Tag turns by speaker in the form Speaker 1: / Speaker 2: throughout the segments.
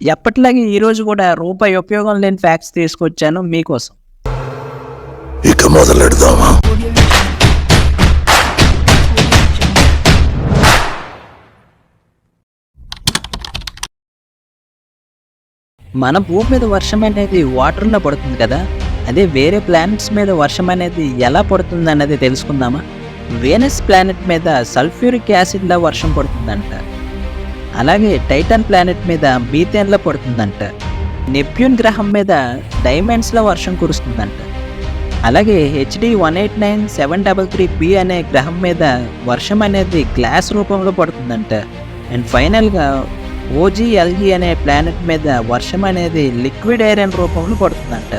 Speaker 1: ఎప్పటిలాగే ఈరోజు కూడా రూపాయి ఉపయోగం లేని ఫ్యాక్ట్స్ తీసుకొచ్చాను మీకోసం.
Speaker 2: ఇక మొదలెడదామా?
Speaker 1: మన భూమి మీద వర్షం అనేది వాటర్లో పడుతుంది కదా, అదే వేరే ప్లానెట్స్ మీద వర్షం అనేది ఎలా పడుతుంది అన్నది తెలుసుకుందామా? వేనస్ ప్లానెట్ మీద సల్ఫ్యూరిక్ యాసిడ్లో వర్షం పడుతుందంట. అలాగే టైటాన్ ప్లానెట్ మీద మీథేన్లో పడుతుందంట. నెప్ట్యూన్ గ్రహం మీద డైమండ్స్లో వర్షం కురుస్తుందంట. అలాగే HD 189733b అనే గ్రహం మీద వర్షం అనేది గ్లాస్ రూపంలో పడుతుందంట. అండ్ ఫైనల్గా OGLE అనే ప్లానెట్ మీద వర్షం అనేది లిక్విడ్ ఐరన్ రూపంలో పడుతుందంట.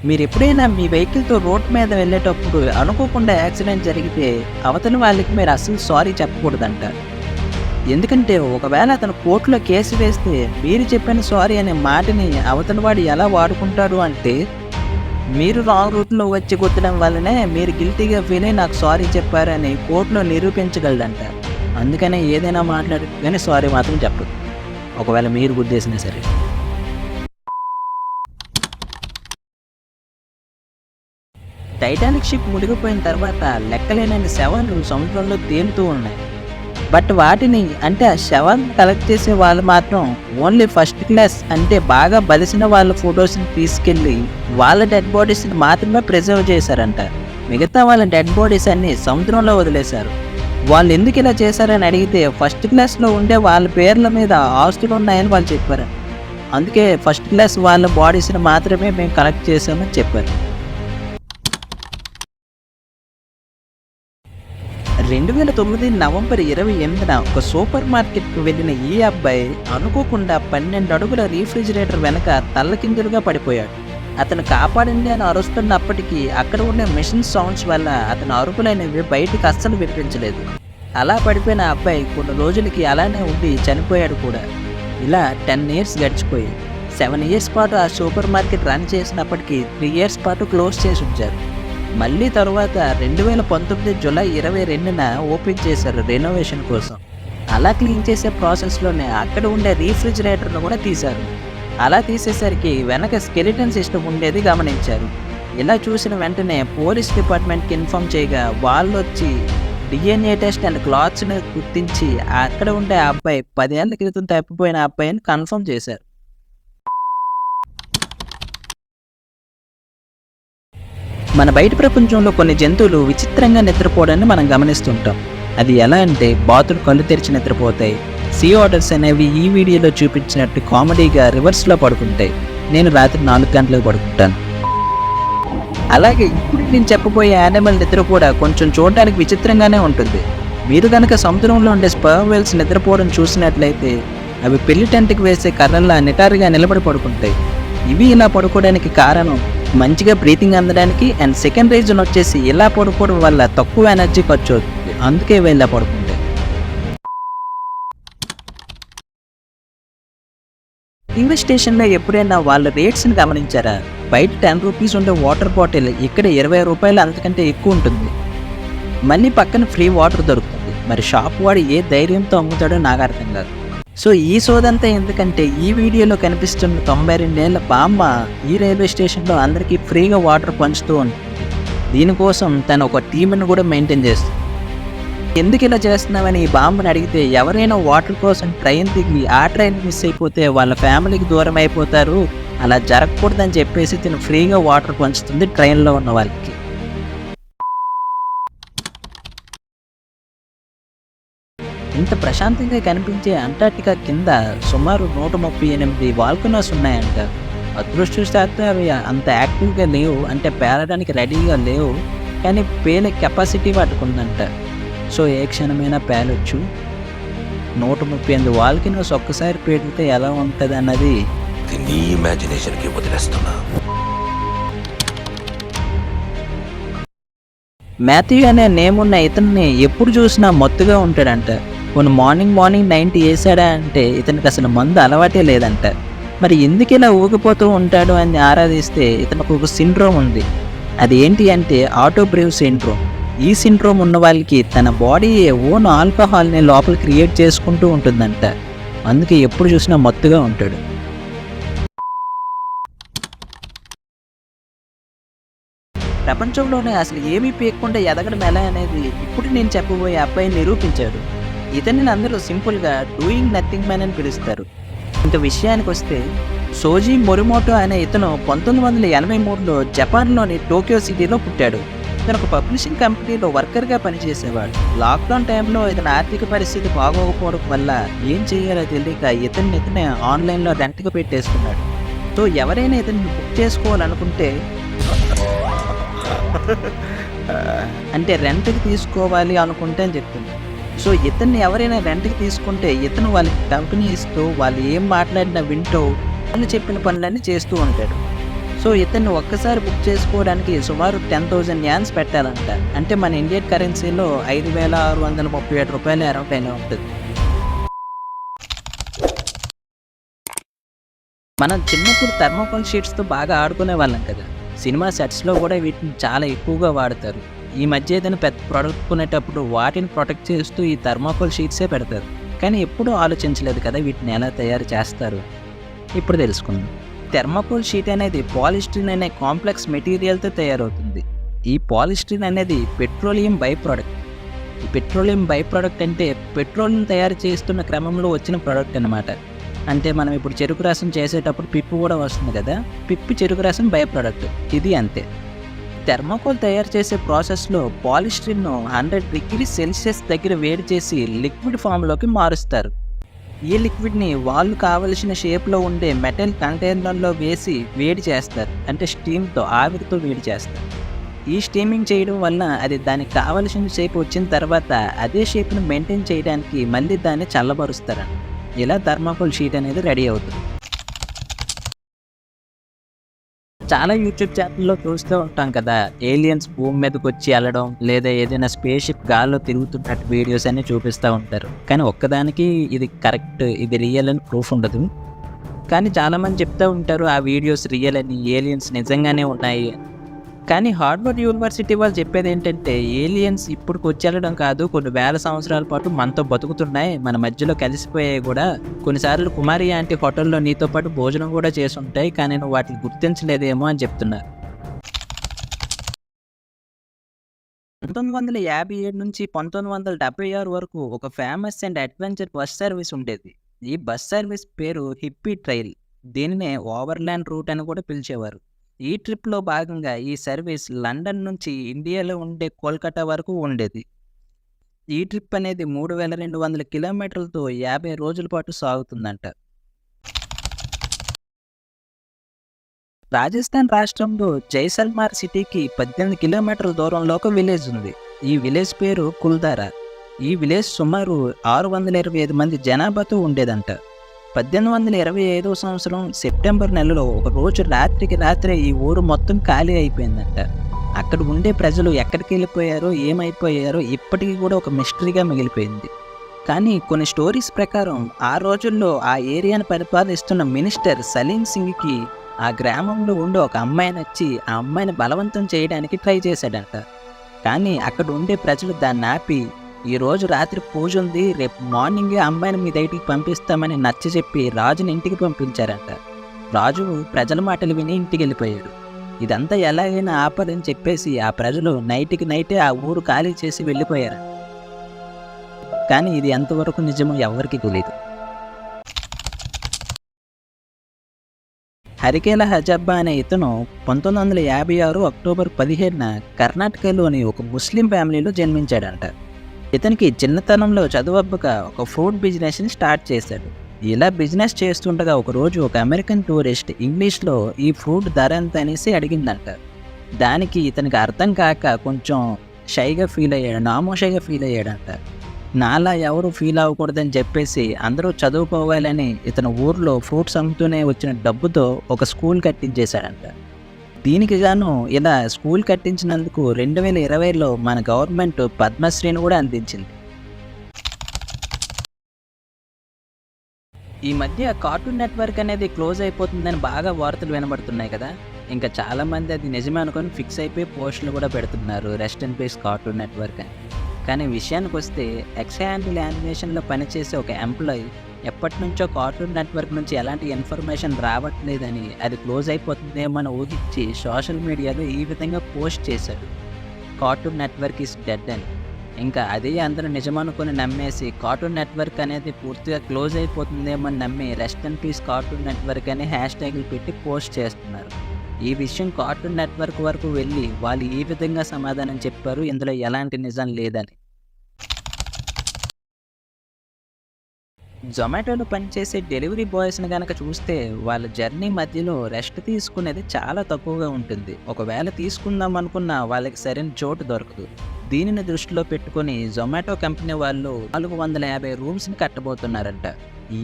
Speaker 1: మీరు ఎప్పుడైనా మీ వెహికల్తో రోడ్ మీద వెళ్ళేటప్పుడు అనుకోకుండా యాక్సిడెంట్ జరిగితే అవతల వాళ్ళకి మీరు అసలు సారీ చెప్పకూడదంట. ఎందుకంటే ఒకవేళ అతను కోర్టులో కేసు వేస్తే మీరు చెప్పిన సారీ అనే మాటని అవతల వాడు ఎలా వాడుకుంటారు అంటే, మీరు రాంగ్ రూట్లో వచ్చి గుద్దడం వల్లనే మీరు గిల్టీగా ఫీల్ అయ్యి నాకు సారీ చెప్పారని కోర్టులో నిరూపించగలడంట. అందుకనే ఏదైనా మాట్లాడి కానీ సారీ మాత్రం చెప్పదు, ఒకవేళ మీరు గుద్దేసినా సరే. టైటానిక్ షిప్ మునిగిపోయిన తర్వాత లెక్కలేనన్ని శవాలు సముద్రంలో తేలుతూ ఉన్నాయి. బట్ వాటిని అంటే ఆ శవాలను కలెక్ట్ చేసే వాళ్ళు మాత్రం ఓన్లీ ఫస్ట్ క్లాస్ అంటే బాగా బలిసిన వాళ్ళ ఫొటోస్ని తీసుకెళ్ళి వాళ్ళ డెడ్ బాడీస్ని మాత్రమే ప్రిజర్వ్ చేశారంట. మిగతా వాళ్ళ డెడ్ బాడీస్ అన్ని సముద్రంలో వదిలేశారు. వాళ్ళు ఎందుకు ఇలా చేశారని అడిగితే ఫస్ట్ క్లాస్లో ఉండే వాళ్ళ పేర్ల మీద ఆస్తులు ఉన్నాయని వాళ్ళు చెప్పారు. అందుకే ఫస్ట్ క్లాస్ వాళ్ళ బాడీస్ని మాత్రమే మేము కలెక్ట్ చేసామని చెప్పారు. 2009 నవంబర్ 28న ఒక సూపర్ మార్కెట్కు వెళ్ళిన ఈ అబ్బాయి అనుకోకుండా 12 అడుగుల రీఫ్రిజిరేటర్ వెనక తల్లకిందులుగా పడిపోయాడు. అతను కాపాడండి అని అరుస్తున్నప్పటికీ అక్కడ ఉన్న మిషన్ సౌండ్స్ వల్ల అతని అరుపులైనవి బయటికి అస్సలు వినిపించలేదు. అలా పడిపోయిన అబ్బాయి కొన్ని రోజులకి అలానే ఉండి చనిపోయాడు కూడా. ఇలా 10 ఇయర్స్ గడిచిపోయి 7 ఇయర్స్ పాటు ఆ సూపర్ మార్కెట్ రన్ చేసినప్పటికీ 3 ఇయర్స్ పాటు క్లోజ్ చేసి ఉంచారు. మళ్ళీ తరువాత 2019 జూలై 22న ఓపెన్ చేశారు రెనోవేషన్ కోసం. అలా క్లీన్ చేసే ప్రాసెస్లోనే అక్కడ ఉండే రీఫ్రిజిరేటర్ను కూడా తీశారు. అలా తీసేసరికి వెనక స్కెలిటన్ సిస్టమ్ ఉండేది గమనించారు. ఇలా చూసిన వెంటనే పోలీస్ డిపార్ట్మెంట్కి ఇన్ఫామ్ చేయగా వాళ్ళు వచ్చి DNA టెస్ట్ అండ్ క్లాత్స్ని గుర్తించి అక్కడ ఉండే అబ్బాయి 10 ఏళ్ల క్రితం తప్పిపోయిన అబ్బాయిని కన్ఫర్మ్ చేశారు. మన బయట ప్రపంచంలో కొన్ని జంతువులు విచిత్రంగా నిద్రపోవడాన్ని మనం గమనిస్తుంటాం. అది ఎలా అంటే బాతులు కళ్ళు తెరిచి నిద్రపోతాయి. సీ ఆటర్స్ అనేవి ఈ వీడియోలో చూపించినట్టు కామెడీగా రివర్స్లో పడుకుంటాయి. నేను రాత్రి 4 గంటలకు పడుకుంటాను. అలాగే ఇప్పుడు నేను చెప్పబోయే యానిమల్ నిద్ర కూడా కొంచెం చూడడానికి విచిత్రంగానే ఉంటుంది. మీరు కనుక సముద్రంలో ఉండే స్పర్మ్ వేల్స్ నిద్రపోవడం చూసినట్లయితే అవి పెళ్లి టెంట్కి వేసే కర్రల్లా నిటారుగా నిలబడి పడుకుంటాయి. ఇవి ఇలా పడుకోవడానికి కారణం మంచిగా బ్రీతింగ్ అందడానికి అండ్ సెకండ్ రీజన్ వచ్చేసి ఇలా పడుకోవడం వల్ల తక్కువ ఎనర్జీ ఖర్చు అవుతుంది. అందుకే ఇవి ఇలా పడుకుంటాయి. రైల్వే స్టేషన్లో ఎప్పుడైనా వాళ్ళ రేట్స్ని గమనించారా? బయట 10 రూపీస్ ఉండే వాటర్ బాటిల్ ఇక్కడ 20 రూపాయలు అంతకంటే ఎక్కువ ఉంటుంది. మళ్ళీ పక్కన ఫ్రీ వాటర్ దొరుకుతుంది. మరి షాప్ వాడు ఏ ధైర్యంతో అమ్ముతాడో నాకు అర్థం కాదు. సో ఈ సోదంతా ఎందుకంటే ఈ వీడియోలో కనిపిస్తున్న 92 ఏళ్ల బామ్మ ఈ రైల్వే స్టేషన్లో అందరికీ ఫ్రీగా వాటర్ పంచుతూ ఉంటుంది. దీనికోసం తను ఒక టీంను కూడా మెయింటైన్ చేస్తుంది. ఎందుకు ఇలా చేస్తున్నామని ఈ బామ్మని అడిగితే ఎవరైనా వాటర్ కోసం ట్రైన్ దిగి ఆ ట్రైన్ మిస్ అయిపోతే వాళ్ళ ఫ్యామిలీకి దూరం అయిపోతారు, అలా జరగకూడదని చెప్పేసి తను ఫ్రీగా వాటర్ పంచుతుంది ట్రైన్లో ఉన్న వాళ్ళకి. ఇంత ప్రశాంతంగా కనిపించే అంటార్టికా కింద సుమారు 138 వాల్కనోస్ ఉన్నాయంట. అదృష్టవశాత్తు అవి అంత యాక్టివ్గా లేవు, అంటే పేలడానికి రెడీగా లేవు, కానీ పేలే కెపాసిటీ వాటికి ఉందంట. సో ఏ క్షణమైనా పేలొచ్చు. 138 వాల్కనోస్ ఒక్కసారి పేలితే ఎలా ఉంటుంది అన్నది
Speaker 2: నీ ఇమాజినేషన్కి వదిలేస్తున్నా.
Speaker 1: మాథ్యూ అనే నేమ్ ఉన్న ఇతన్ని ఎప్పుడు చూసినా మత్తుగా ఉంటాడంట. కొన్ని మార్నింగ్ 90 వేసాడా అంటే ఇతనికి అసలు మందు అలవాటే లేదంట. మరి ఎందుకు ఇలా ఊగిపోతూ ఉంటాడు అని ఆరాధిస్తే ఇతనికి ఒక సిండ్రోమ్ ఉంది. అది ఏంటి అంటే ఆటో బ్రేవ్ సిండ్రోమ్. ఈ సిండ్రోమ్ ఉన్న వాళ్ళకి తన బాడీ ఓన్ ఆల్కహాల్ని లోపల క్రియేట్ చేసుకుంటూ ఉంటుందంట. అందుకే ఎప్పుడు చూసినా మత్తుగా ఉంటాడు. ప్రపంచంలోనే అసలు ఏమీ పీక్కుండా ఎదగడం ఎలా అనేది ఇప్పుడు నేను చెప్పబోయే అబ్బాయి నిరూపించాడు. ఇతన్ని అందరూ సింపుల్గా డూయింగ్ నథింగ్ మ్యాన్ అని పిలుస్తారు. ఇంకా విషయానికి వస్తే సోజీ మొరిమోటో అనే ఇతను 1983లో జపాన్లోని టోక్యో సిటీలో పుట్టాడు. ఇతను ఒక పబ్లిషింగ్ కంపెనీలో వర్కర్గా పనిచేసేవాడు. లాక్డౌన్ టైంలో ఇతని ఆర్థిక పరిస్థితి బాగోకపోవడం వల్ల ఏం చేయాలో తెలియక ఇతనే ఆన్లైన్లో రెంట్కి పెట్టేసుకున్నాడు. సో ఎవరైనా ఇతన్ని బుక్ చేసుకోవాలనుకుంటే అంటే రెంట్కి తీసుకోవాలి అనుకుంటే అని చెప్తుంది. సో ఇతన్ని ఎవరైనా రెంట్కి తీసుకుంటే ఇతను వాళ్ళకి కంపెనీ ఇస్తూ వాళ్ళు ఏం మాట్లాడినా వింటూ వాళ్ళు చెప్పిన పనులన్నీ చేస్తూ ఉంటాడు. సో ఇతన్ని ఒక్కసారి బుక్ చేసుకోవడానికి సుమారు 10,000 యాన్స్ పెట్టాలంట. అంటే మన ఇండియన్ కరెన్సీలో 5,637 రూపాయలు అరవైనా ఉంటుంది. మనం చిన్నప్పుడు థర్మోకోల్ షీట్స్తో బాగా ఆడుకునే వాళ్ళం కదా. సినిమా సెట్స్లో కూడా వీటిని చాలా ఎక్కువగా వాడతారు. ఈ మధ్య ఏదైనా పెద్ద ప్రోడక్ట్ కొనేటప్పుడు వాటిని ప్రొటెక్ట్ చేస్తూ ఈ థర్మోకోల్ షీట్సే పెడతారు. కానీ ఎప్పుడూ ఆలోచించలేదు కదా వీటిని ఎలా తయారు చేస్తారు. ఇప్పుడు తెలుసుకుందాం. థర్మోకోల్ షీట్ అనేది పాలిస్టిరిన్ అనే కాంప్లెక్స్ మెటీరియల్తో తయారవుతుంది. ఈ పాలిస్టిరిన్ అనేది పెట్రోలియం బై ప్రోడక్ట్. ఈ పెట్రోలియం బై ప్రోడక్ట్ అంటే పెట్రోల్ని తయారు చేస్తున్న క్రమంలో వచ్చిన ప్రోడక్ట్ అన్నమాట. అంటే మనం ఇప్పుడు చెరుకు రసం చేసేటప్పుడు పిప్పు కూడా వస్తుంది కదా, పిప్పి చెరుకు రసం బై ప్రోడక్ట్. ఇది అంతే. థర్మోకోల్ తయారు చేసే ప్రాసెస్లో పాలిస్టిరిన్ను 100 డిగ్రీ సెల్సియస్ దగ్గర వేడి చేసి లిక్విడ్ ఫామ్లోకి మారుస్తారు. ఈ లిక్విడ్ని వాళ్ళు కావలసిన షేప్లో ఉండే మెటల్ కంటైనర్లో వేసి వేడి చేస్తారు. అంటే స్టీమ్తో, ఆవిరితో వేడి చేస్తారు. ఈ స్టీమింగ్ చేయడం వల్ల అది దానికి కావలసిన షేప్ వచ్చిన తర్వాత అదే షేప్ను మెయింటైన్ చేయడానికి మళ్ళీ దాన్ని చల్లబరుస్తారంట. ఇలా థర్మోకోల్ షీట్ అనేది రెడీ అవుతుంది. చాలా యూట్యూబ్ ఛానల్లో చూస్తూ ఉంటాం కదా, ఏలియన్స్ భూమి మీదకి వచ్చి వెళ్ళడం లేదా ఏదైనా స్పేస్ షిప్ గాల్లో తిరుగుతున్నట్టు వీడియోస్ అన్ని చూపిస్తూ ఉంటారు. కానీ ఒక్కదానికి ఇది కరెక్ట్, ఇది రియల్ అని ప్రూఫ్ ఉండదు. కానీ చాలామంది చెప్తూ ఉంటారు ఆ వీడియోస్ రియల్ అని, ఏలియన్స్ నిజంగానే ఉన్నాయి. కానీ హార్వర్డ్ యూనివర్సిటీ వాళ్ళు చెప్పేది ఏంటంటే ఏలియన్స్ ఇప్పుడు వచ్చేళ్ళడం కాదు, కొన్ని వేల సంవత్సరాల పాటు మనతో బతుకుతున్నాయి, మన మధ్యలో కలిసిపోయాయి కూడా. కొన్నిసార్లు కుమారి ఆంటీ హోటల్లో నీతో పాటు భోజనం కూడా చేసి ఉంటాయి, కానీ నువ్వు వాటిని గుర్తించలేదేమో అని చెప్తున్నారు. 1957 నుంచి 1976 వరకు ఒక famous and adventure bus service ఉండేది. ఈ బస్ సర్వీస్ పేరు హిప్పీ ట్రైల్. దీనినే ఓవర్లాండ్ రూట్ అని కూడా పిలిచేవారు. ఈ ట్రిప్లో భాగంగా ఈ సర్వీస్ లండన్ నుంచి ఇండియాలో ఉండే కోల్కతా వరకు ఉండేది. ఈ ట్రిప్ అనేది 3,200 కిలోమీటర్లతో 50 రోజుల పాటు సాగుతుందంట. రాజస్థాన్ రాష్ట్రంలో జైసల్మార్ సిటీకి 18 కిలోమీటర్ల దూరంలో ఒక విలేజ్ ఉంది. ఈ విలేజ్ పేరు కుల్దారా. ఈ విలేజ్ సుమారు 625 మంది జనాభాతో ఉండేదంట. 1825 సంవత్సరం సెప్టెంబర్ నెలలో ఒక రోజు రాత్రికి రాత్రే ఈ ఊరు మొత్తం ఖాళీ అయిపోయిందంట. అక్కడ ఉండే ప్రజలు ఎక్కడికి వెళ్ళిపోయారో, ఏమైపోయారో ఇప్పటికీ కూడా ఒక మిస్టరీగా మిగిలిపోయింది. కానీ కొన్ని స్టోరీస్ ప్రకారం ఆ రోజుల్లో ఆ ఏరియాను పరిపాలిస్తున్న మినిస్టర్ సలీం సింగ్కి ఆ గ్రామంలో ఉండే ఒక అమ్మాయి నచ్చి ఆ అమ్మాయిని బలవంతం చేయడానికి ట్రై చేశాడంట. కానీ అక్కడ ఉండే ప్రజలు దాన్ని ఆపి, ఈరోజు రాత్రి పూజ ఉంది, రేపు మార్నింగే అమ్మాయిని మీ దగ్గరికి పంపిస్తామని నచ్చజెప్పి రాజుని ఇంటికి పంపించారంట. రాజు ప్రజల మాటలు విని ఇంటికి వెళ్ళిపోయాడు. ఇదంతా ఎలాగైనా ఆపాలని చెప్పేసి ఆ ప్రజలు నైట్కి నైటే ఆ ఊరు ఖాళీ చేసి వెళ్ళిపోయారు. కానీ ఇది ఎంతవరకు నిజమో ఎవరికి తెలియదు. హరికేల హజబ్బా అనే ఇతను 1956 అక్టోబర్ 15న కర్ణాటకలోని ఒక ముస్లిం ఫ్యామిలీలో జన్మించాడంట. ఇతనికి చిన్నతనంలో చదువబ్బక ఒక ఫ్రూట్ బిజినెస్ని స్టార్ట్ చేశాడు. ఇలా బిజినెస్ చేస్తుండగా ఒకరోజు ఒక అమెరికన్ టూరిస్ట్ ఇంగ్లీష్లో ఈ ఫ్రూట్ ధర ఎంత అనేసి అడిగిందంట. దానికి ఇతనికి అర్థం కాక కొంచెం షైగా ఫీల్ అయ్యాడు, నామోషైగా ఫీల్ అయ్యాడంట. నాలా ఎవరు ఫీల్ అవ్వకూడదని చెప్పేసి అందరూ చదువుకోవాలని ఇతను ఊర్లో ఫ్రూట్స్ అమ్ముతూనే వచ్చిన డబ్బుతో ఒక స్కూల్ కట్టించేశాడంట. దీనికి గాను ఇలా స్కూల్ కట్టించినందుకు 2020లో మన గవర్నమెంట్ పద్మశ్రీని కూడా అందించింది. ఈ మధ్య కార్టూన్ నెట్వర్క్ అనేది క్లోజ్ అయిపోతుందని బాగా వార్తలు వినబడుతున్నాయి కదా. ఇంకా చాలామంది అది నిజమే అనుకొని ఫిక్స్ అయిపోయి పోస్టులు కూడా పెడుతున్నారు, rest in peace cartoon network అని. కానీ విషయానికి వస్తే ఎక్స్ హ్యాండిల్ యానిమేషన్లో పనిచేసే ఒక ఎంప్లాయీ ఎప్పటి నుంచో కార్టూన్ నెట్వర్క్ నుంచి ఎలాంటి ఇన్ఫర్మేషన్ రావట్లేదని, అది క్లోజ్ అయిపోతుందేమో అని ఊహించి సోషల్ మీడియాలో ఈ విధంగా పోస్ట్ చేశాడు, కార్టూన్ నెట్వర్క్ ఈస్ డెడ్ అని. ఇంకా అదే అందరూ నిజమనుకొని నమ్మేసి కార్టూన్ నెట్వర్క్ అనేది పూర్తిగా క్లోజ్ అయిపోతుందేమో అని నమ్మి rest in peace cartoon network అని హ్యాష్ ట్యాగులు పెట్టి పోస్ట్ చేస్తున్నారు. ఈ విషయం కార్టూన్ నెట్వర్క్ వరకు వెళ్ళి వాళ్ళు ఈ విధంగా సమాధానం చెప్పారు, ఇందులో ఎలాంటి నిజం లేదని. జొమాటోలో పనిచేసే డెలివరీ బాయ్స్ని కనుక చూస్తే వాళ్ళ జర్నీ మధ్యలో రెస్ట్ తీసుకునేది చాలా తక్కువగా ఉంటుంది. ఒకవేళ తీసుకుందాం అనుకున్నా వాళ్ళకి సరైన చోటు దొరకదు. దీనిని దృష్టిలో పెట్టుకొని జొమాటో కంపెనీ వాళ్ళు 450 రూమ్స్ని కట్టబోతున్నారంట.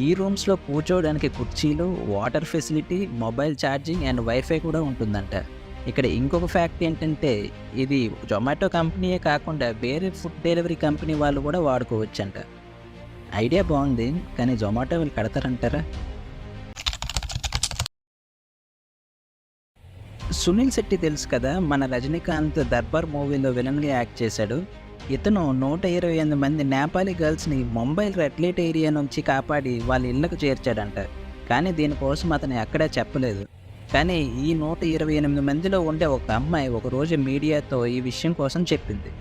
Speaker 1: ఈ రూమ్స్లో కూర్చోవడానికి కుర్చీలు, water facility, mobile charging and wifi కూడా ఉంటుందంట. ఇక్కడ ఇంకొక ఫ్యాక్ట్ ఏంటంటే ఇది జొమాటో కంపెనీయే కాకుండా వేరే ఫుడ్ డెలివరీ కంపెనీ వాళ్ళు కూడా వాడుకోవచ్చంట. ఐడియా బాగుంది, కానీ జొమాటో వీళ్ళు కడతారంటారా? సునీల్ శెట్టి తెలుసు కదా, మన రజనీకాంత్ దర్బార్ మూవీలో విలన్గా యాక్ట్ చేశాడు. ఇతను 128 మంది నేపాలీ గర్ల్స్ని ముంబై రెడ్ లైట్ ఏరియా నుంచి కాపాడి వాళ్ళ ఇళ్లకు చేర్చాడంట. కానీ దీనికోసం అతను ఎక్కడా చెప్పలేదు. కానీ ఈ 128 మందిలో ఉండే ఒక అమ్మాయి ఒకరోజు మీడియాతో ఈ విషయం కోసం చెప్పింది.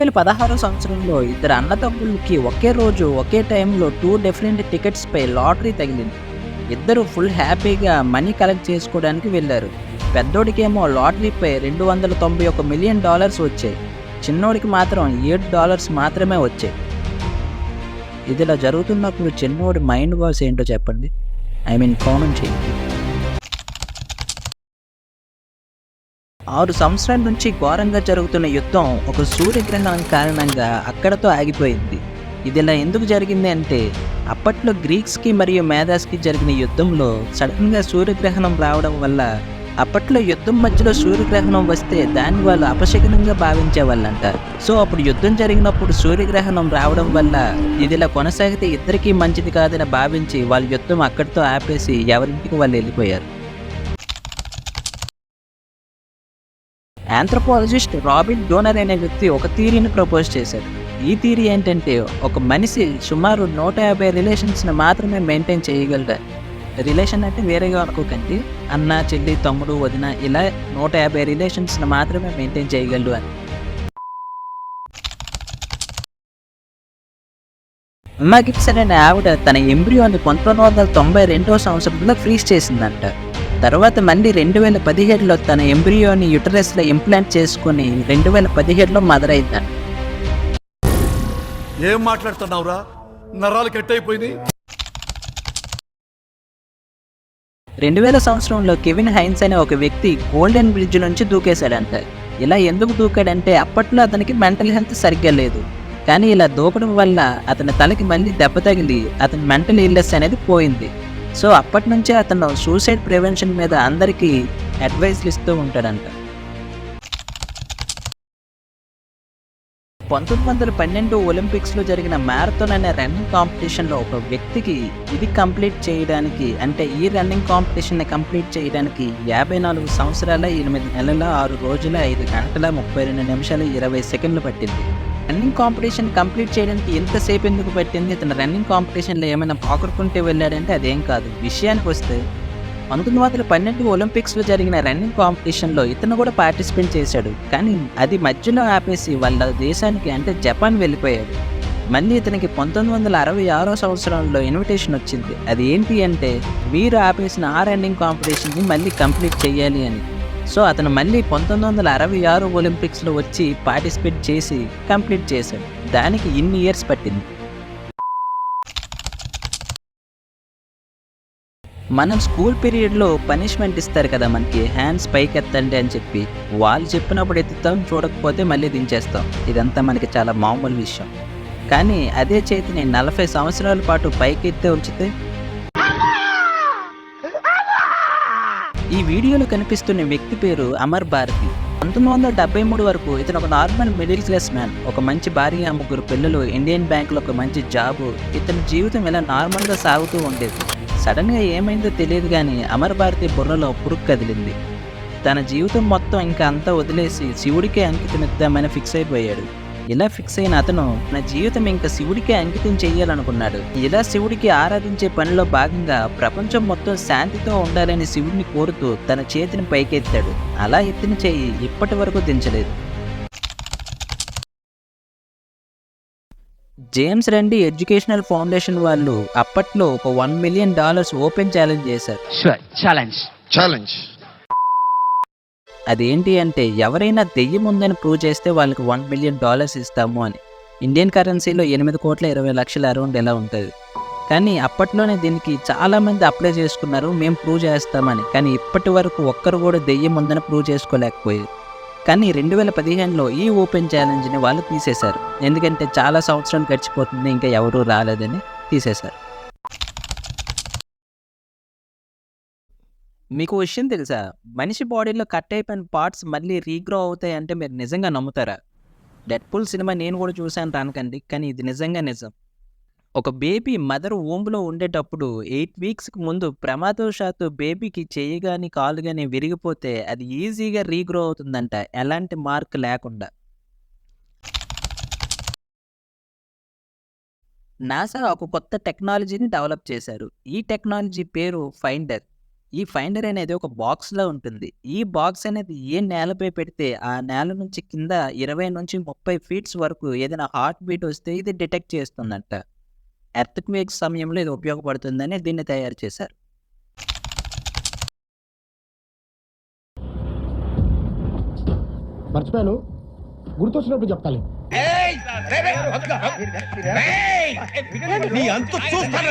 Speaker 1: 2016 సంవత్సరంలో ఇద్దరు అన్నదమ్ములకి ఒకే రోజు ఒకే టైంలో 2 డిఫరెంట్ టికెట్స్పై లాటరీ తగిలింది. ఇద్దరు ఫుల్ హ్యాపీగా మనీ కలెక్ట్ చేసుకోవడానికి వెళ్ళారు. పెద్దోడికేమో లాటరీపై $291 మిలియన్ వచ్చాయి. చిన్నోడికి మాత్రం $7 మాత్రమే వచ్చాయి. ఇదిలా జరుగుతున్నప్పుడు చిన్నోడి మైండ్ వాయిస్ ఏంటో చెప్పండి, కౌనం చేయండి. 6 సంవత్సరాల నుంచి ఘోరంగా జరుగుతున్న యుద్ధం ఒక సూర్యగ్రహణం కారణంగా అక్కడతో ఆగిపోయింది. ఇది ఇలా ఎందుకు జరిగింది అంటే అప్పట్లో గ్రీక్స్కి మరియు మేధాస్కి జరిగిన యుద్ధంలో సడన్గా సూర్యగ్రహణం రావడం వల్ల, అప్పట్లో యుద్ధం మధ్యలో సూర్యగ్రహణం వస్తే దాన్ని వాళ్ళు అపశకునంగా భావించేవాళ్ళంట. సో అప్పుడు యుద్ధం జరిగినప్పుడు సూర్యగ్రహణం రావడం వల్ల ఇది ఇలా కొనసాగితే ఇద్దరికీ మంచిది కాదని భావించి వాళ్ళు యుద్ధం అక్కడితో ఆపేసి ఎవరింటికి వాళ్ళు వెళ్ళిపోయారు. ఆంథ్రోపాలజిస్ట్ రాబిన్ డోనర్ అనే వ్యక్తి ఒక థియరీని ప్రపోజ్ చేశాడు. ఈ థియరీ ఏంటంటే ఒక మనిషి సుమారు 150 రిలేషన్స్ని మాత్రమే మెయింటైన్ చేయగలడు. రిలేషన్ అంటే వేరేగా అనుకోకండి, అన్న, చెల్లి, తమ్ముడు, వదిన, ఇలా 150 రిలేషన్స్ని మాత్రమే మెయింటైన్ చేయగలడు అని. అమ్మా గిబ్సన్ అనే ఆవిడ తన ఎంబ్రియోని 1992 సంవత్సరంలో ఫ్రీజ్ చేసిందంట. తర్వాత మళ్ళీ 2017లో తన ఎంబ్రియోని యుటరస్లో ఇంప్లాంట్ చేసుకుని 2017లో మదర్ అయిందంట.
Speaker 3: ఏం మాట్లాడుతున్నావురా, నరాలు కట్ అయిపోయింది.
Speaker 1: 2000 సంవత్సరంలో కెవిన్ హైన్స్ అనే ఒక వ్యక్తి గోల్డెన్ బ్రిడ్జ్ నుంచి దూకేశాడంట. ఇలా ఎందుకు దూకాడంటే అప్పట్లో అతనికి మెంటల్ హెల్త్ సరిగ్గా లేదు. కానీ ఇలా దూకడం వల్ల అతని తలకి మళ్ళీ దెబ్బ తగిలి అతని మెంటల్ ఇల్నెస్ అనేది పోయింది. సో అప్పటి నుంచే అతను సూసైడ్ ప్రివెన్షన్ మీద అందరికీ అడ్వైస్లు ఇస్తూ ఉంటాడంట. 1912 ఒలింపిక్స్లో జరిగిన మ్యారథాన్ అనే రన్నింగ్ కాంపిటీషన్లో ఒక వ్యక్తికి ఇది కంప్లీట్ చేయడానికి, అంటే ఈ రన్నింగ్ కాంపిటీషన్ని కంప్లీట్ చేయడానికి 54 సంవత్సరాల 8 నెలల 6 రోజుల 5 గంటల 32 నిమిషాల 20 సెకండ్లు పట్టింది. రన్నింగ్ కాంపిటీషన్ కంప్లీట్ చేయడానికి ఎంతసేపు ఎందుకు పట్టింది? ఇతను రన్నింగ్ కాంపిటీషన్లో ఏమైనా పాకుడుకుంటే వెళ్ళాడంటే అదేం కాదు. విషయానికి వస్తే 1912 ఒలింపిక్స్లో జరిగిన రన్నింగ్ కాంపిటీషన్లో ఇతను కూడా పార్టిసిపేట్ చేశాడు. కానీ అది మధ్యలో ఆపేసి వాళ్ళ దేశానికి, అంటే జపాన్ వెళ్ళిపోయాడు. మళ్ళీ ఇతనికి 1966 సంవత్సరంలో ఇన్విటేషన్ వచ్చింది. అది ఏంటి అంటే మీరు ఆపేసిన ఆ రన్నింగ్ కాంపిటీషన్ని మళ్ళీ కంప్లీట్ చేయాలి అని. సో అతను మళ్ళీ 1966 ఒలింపిక్స్లో వచ్చి పార్టిసిపేట్ చేసి కంప్లీట్ చేశాడు. దానికి ఇన్ని ఇయర్స్ పట్టింది. మనం స్కూల్ పీరియడ్లో పనిష్మెంట్ ఇస్తారు కదా మనకి, హ్యాండ్స్ పైకి ఎత్తండి అని చెప్పి. వాళ్ళు చెప్పినప్పుడు ఎత్తుతాం, చూడకపోతే మళ్ళీ దించేస్తాం. ఇదంతా మనకి చాలా మామూలు విషయం. కానీ అదే చేతిని 40 సంవత్సరాల పాటు పైకి ఎత్తే ఉంచితే. ఈ వీడియోలో కనిపిస్తున్న వ్యక్తి పేరు అమర్ భారతి. 1973 వరకు ఇతను ఒక నార్మల్ మిడిల్ క్లాస్ మ్యాన్. ఒక మంచి భార్య, 3 పిల్లలు, ఇండియన్ బ్యాంకులో ఒక మంచి జాబు. ఇతని జీవితం ఇలా నార్మల్గా సాగుతూ ఉండేది. సడన్గా ఏమైందో తెలియదు కానీ అమర్ భారతి బుర్రలో పురుగు కదిలింది. తన జీవితం మొత్తం ఇంకా అంతా వదిలేసి శివుడికే అంకితమిద్దామని ఫిక్స్ అయిపోయాడు. ఇలా ఫిక్స్ అయిన అతను నా జీవితం ఇంకా శివుడికే అంకితం చేయాలనుకున్నాడు. ఇలా శివుడికి ఆరాధించే పనిలో భాగంగా ప్రపంచం మొత్తం శాంతితో ఉండాలని శివుడిని కోరుతూ తన చేతిని పైకెత్తాడు. అలా ఎత్తిన చేయి ఇప్పటి వరకు దించలేదు. జేమ్స్ రండి ఎడ్యుకేషనల్ ఫౌండేషన్ వాళ్ళు అప్పట్లో ఒక $1 మిలియన్ ఓపెన్ ఛాలెంజ్ చేశారు.
Speaker 4: Challenge.
Speaker 1: అదేంటి అంటే ఎవరైనా దెయ్యం ఉందని ప్రూవ్ చేస్తే వాళ్ళకి $1 మిలియన్ ఇస్తాము అని. ఇండియన్ కరెన్సీలో 8,20,00,000 అరౌండ్ ఎలా ఉంటుంది. కానీ అప్పట్లోనే దీనికి చాలామంది అప్లై చేసుకున్నారు, మేము ప్రూవ్ చేస్తామని. కానీ ఇప్పటి వరకు ఒక్కరు కూడా దెయ్యం ఉందని ప్రూవ్ చేసుకోలేకపోయారు. కానీ 2015లో ఈ ఓపెన్ ఛాలెంజ్ని వాళ్ళు తీసేశారు. ఎందుకంటే చాలా సంవత్సరాలు గడిచిపోతుంది, ఇంకా ఎవరూ రాలేదని తీసేశారు. మీకు విషయం తెలుసా, మనిషి బాడీలో కట్ అయిపోయిన పార్ట్స్ మళ్ళీ రీగ్రో అవుతాయి అంటే మీరు నిజంగా నమ్ముతారా? డెడ్పూల్ సినిమా నేను కూడా చూశాను రానకండి, కానీ ఇది నిజంగా నిజం. ఒక బేబీ మదర్ వూంబ్లో ఉండేటప్పుడు 8 వీక్స్కి ముందు ప్రమాదవశాత్తు బేబీకి చెయ్యి కానీ కాలు కానీ విరిగిపోతే అది ఈజీగా రీగ్రో అవుతుందంట, ఎలాంటి మార్క్ లేకుండా. నాసా ఒక కొత్త టెక్నాలజీని డెవలప్ చేశారు. ఈ టెక్నాలజీ పేరు ఫైండర్. ఈ ఫైండర్ అనేది ఒక బాక్స్లో ఉంటుంది. ఈ బాక్స్ అనేది ఏ నేలపై పెడితే ఆ నేల నుంచి కింద 20 నుంచి 30 ఫీట్స్ వరకు ఏదైనా హార్ట్ బీట్ వస్తే ఇది డిటెక్ట్ చేస్తుందంట. ఎర్త్క్వేక్ సమయంలో ఇది ఉపయోగపడుతుందని దీన్ని తయారు చేశారు.
Speaker 5: మర్చిపోయాను, గుర్తొచ్చినప్పుడు చెప్తాను.
Speaker 4: నీ అంత చూస్తాను